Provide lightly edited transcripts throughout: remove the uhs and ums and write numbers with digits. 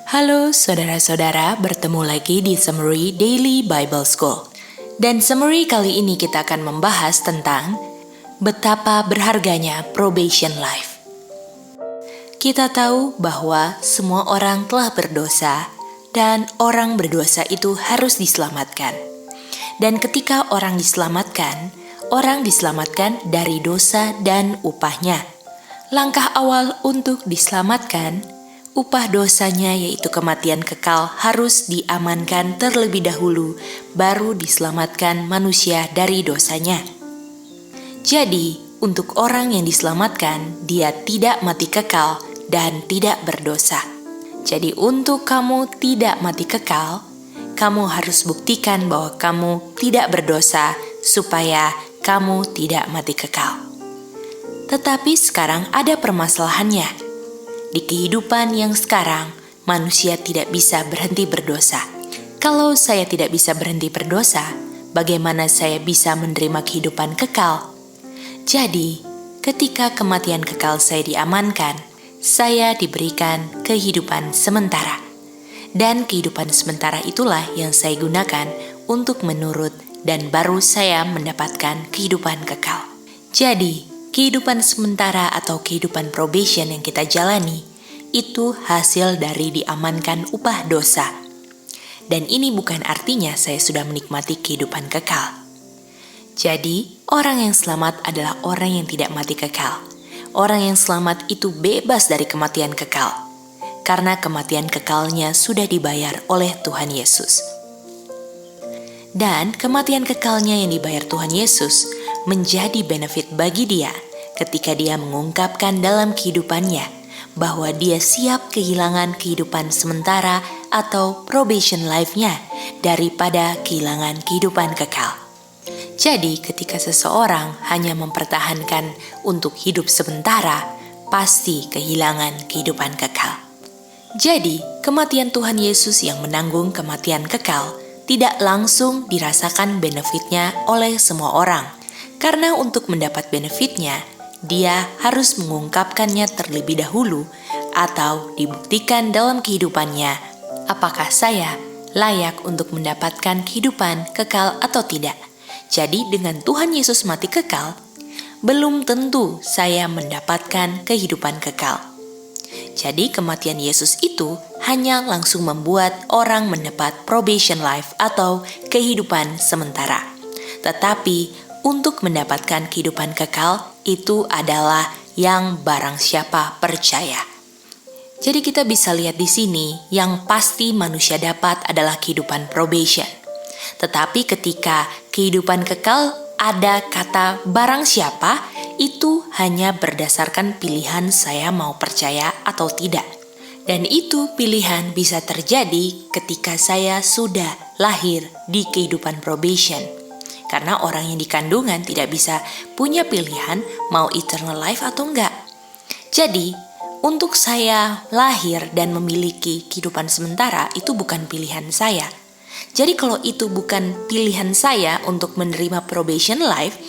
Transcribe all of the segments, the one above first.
Halo saudara-saudara, bertemu lagi di Summary Daily Bible School. Dan summary kali ini kita akan membahas tentang betapa berharganya probation life. Kita tahu bahwa semua orang telah berdosa dan orang berdosa itu harus diselamatkan. Dan ketika orang diselamatkan dari dosa dan upahnya. Langkah awal untuk diselamatkan, upah dosanya yaitu kematian kekal harus diamankan terlebih dahulu, baru diselamatkan manusia dari dosanya. Jadi, untuk orang yang diselamatkan, dia tidak mati kekal dan tidak berdosa. Jadi untuk kamu tidak mati kekal, kamu harus buktikan bahwa kamu tidak berdosa supaya kamu tidak mati kekal. Tetapi sekarang ada permasalahannya. Di kehidupan yang sekarang, manusia tidak bisa berhenti berdosa. Kalau saya tidak bisa berhenti berdosa, bagaimana saya bisa menerima kehidupan kekal? Jadi, ketika kematian kekal saya diamankan, saya diberikan kehidupan sementara. Dan kehidupan sementara itulah yang saya gunakan untuk menurut dan baru saya mendapatkan kehidupan kekal. Jadi, kehidupan sementara atau kehidupan probation yang kita jalani itu hasil dari diamankan upah dosa. Dan ini bukan artinya saya sudah menikmati kehidupan kekal. Jadi, orang yang selamat adalah orang yang tidak mati kekal. Orang yang selamat itu bebas dari kematian kekal, karena kematian kekalnya sudah dibayar oleh Tuhan Yesus. Dan kematian kekalnya yang dibayar Tuhan Yesus menjadi benefit bagi dia ketika dia mengungkapkan dalam kehidupannya bahwa dia siap kehilangan kehidupan sementara atau probation life-nya daripada kehilangan kehidupan kekal. Jadi ketika seseorang hanya mempertahankan untuk hidup sementara, pasti kehilangan kehidupan kekal. Jadi kematian Tuhan Yesus yang menanggung kematian kekal tidak langsung dirasakan benefitnya oleh semua orang. Karena untuk mendapat benefitnya, dia harus mengungkapkannya terlebih dahulu atau dibuktikan dalam kehidupannya apakah saya layak untuk mendapatkan kehidupan kekal atau tidak. Jadi dengan Tuhan Yesus mati kekal, belum tentu saya mendapatkan kehidupan kekal. Jadi kematian Yesus itu hanya langsung membuat orang mendapat probation life atau kehidupan sementara. Tetapi untuk mendapatkan kehidupan kekal itu adalah yang barang siapa percaya. Jadi kita bisa lihat di sini yang pasti manusia dapat adalah kehidupan probation. Tetapi ketika kehidupan kekal ada kata barang siapa, itu hanya berdasarkan pilihan saya mau percaya atau tidak. Dan itu pilihan bisa terjadi ketika saya sudah lahir di kehidupan probation. Karena orang yang di kandungan tidak bisa punya pilihan mau eternal life atau enggak. Jadi, untuk saya lahir dan memiliki kehidupan sementara itu bukan pilihan saya. Jadi kalau itu bukan pilihan saya untuk menerima probation life,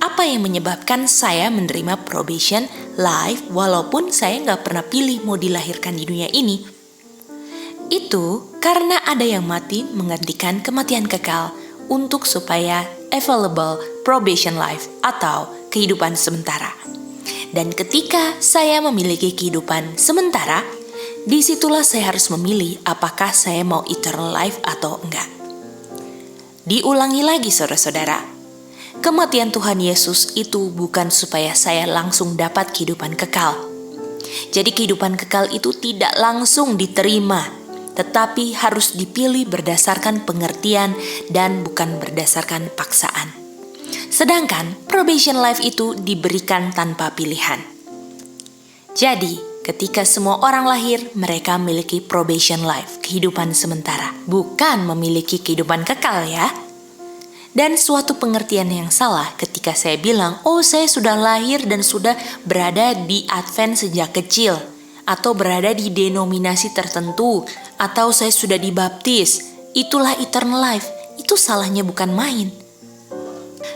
apa yang menyebabkan saya menerima probation life walaupun saya nggak pernah pilih mau dilahirkan di dunia ini? Itu karena ada yang mati menggantikan kematian kekal untuk supaya available probation life atau kehidupan sementara. Dan ketika saya memiliki kehidupan sementara, disitulah saya harus memilih apakah saya mau eternal life atau enggak. Diulangi lagi saudara-saudara, kematian Tuhan Yesus itu bukan supaya saya langsung dapat kehidupan kekal. Jadi kehidupan kekal itu tidak langsung diterima, tetapi harus dipilih berdasarkan pengertian dan bukan berdasarkan paksaan. Sedangkan probation life itu diberikan tanpa pilihan. Jadi, ketika semua orang lahir, mereka memiliki probation life, kehidupan sementara, bukan memiliki kehidupan kekal ya. Dan suatu pengertian yang salah ketika saya bilang, oh saya sudah lahir dan sudah berada di Advent sejak kecil, atau berada di denominasi tertentu, atau saya sudah dibaptis, itulah eternal life. Itu salahnya bukan main.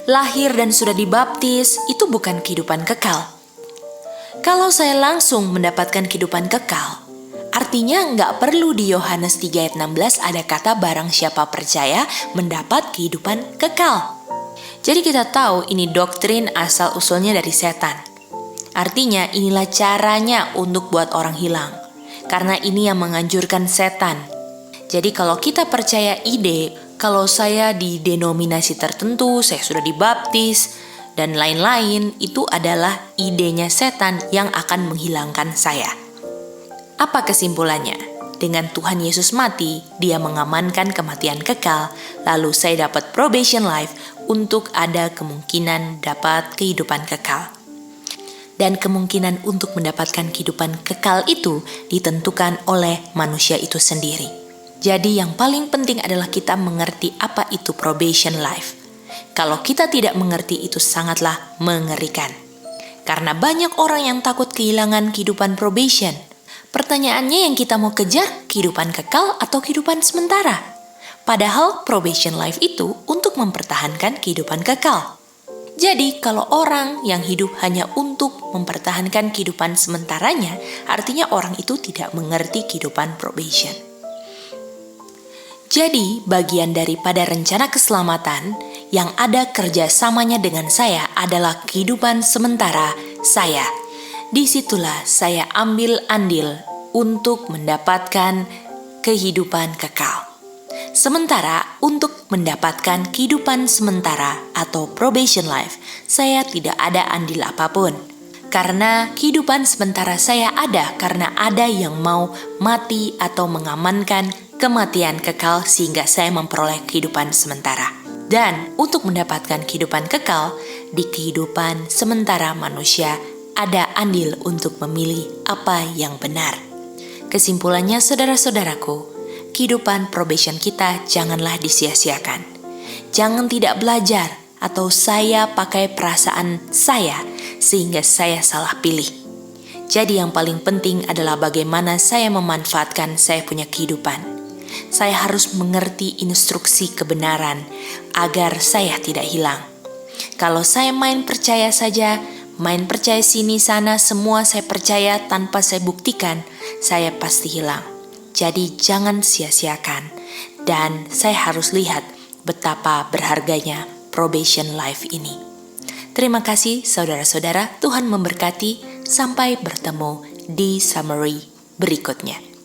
Lahir dan sudah dibaptis, itu bukan kehidupan kekal. Kalau saya langsung mendapatkan kehidupan kekal, Artinya nggak perlu di Yohanes 3 ayat 16 ada kata barang siapa percaya mendapat kehidupan kekal. Jadi kita tahu ini doktrin asal-usulnya dari setan. Artinya inilah caranya untuk buat orang hilang. Karena ini yang menganjurkan setan. Jadi kalau kita percaya ide, kalau saya di denominasi tertentu, saya sudah dibaptis, dan lain-lain, itu adalah idenya setan yang akan menghilangkan saya. Apa kesimpulannya? Dengan Tuhan Yesus mati, dia mengamankan kematian kekal, lalu saya dapat probation life untuk ada kemungkinan dapat kehidupan kekal. Dan kemungkinan untuk mendapatkan kehidupan kekal itu ditentukan oleh manusia itu sendiri. Jadi yang paling penting adalah kita mengerti apa itu probation life. Kalau kita tidak mengerti itu sangatlah mengerikan. Karena banyak orang yang takut kehilangan kehidupan probation. Pertanyaannya yang kita mau kejar, kehidupan kekal atau kehidupan sementara? Padahal probation life itu untuk mempertahankan kehidupan kekal. Jadi kalau orang yang hidup hanya untuk mempertahankan kehidupan sementaranya, artinya orang itu tidak mengerti kehidupan probation. Jadi bagian daripada rencana keselamatan yang ada kerjasamanya dengan saya adalah kehidupan sementara saya. Disitulah saya ambil andil untuk mendapatkan kehidupan kekal. Sementara untuk mendapatkan kehidupan sementara atau probation life, saya tidak ada andil apapun. Karena kehidupan sementara saya ada karena ada yang mau mati atau mengamankan kematian kekal sehingga saya memperoleh kehidupan sementara. Dan untuk mendapatkan kehidupan kekal, di kehidupan sementara manusia ada andil untuk memilih apa yang benar. Kesimpulannya saudara-saudaraku, kehidupan probation kita janganlah disia-siakan. Jangan tidak belajar atau saya pakai perasaan saya sehingga saya salah pilih. Jadi yang paling penting adalah bagaimana saya memanfaatkan saya punya kehidupan. Saya harus mengerti instruksi kebenaran agar saya tidak hilang. Kalau saya main percaya saja, main percaya sini sana, semua saya percaya tanpa saya buktikan, saya pasti hilang. Jadi jangan sia-siakan. Dan saya harus lihat betapa berharganya probation life ini. Terima kasih saudara-saudara, Tuhan memberkati. Sampai bertemu di summary berikutnya.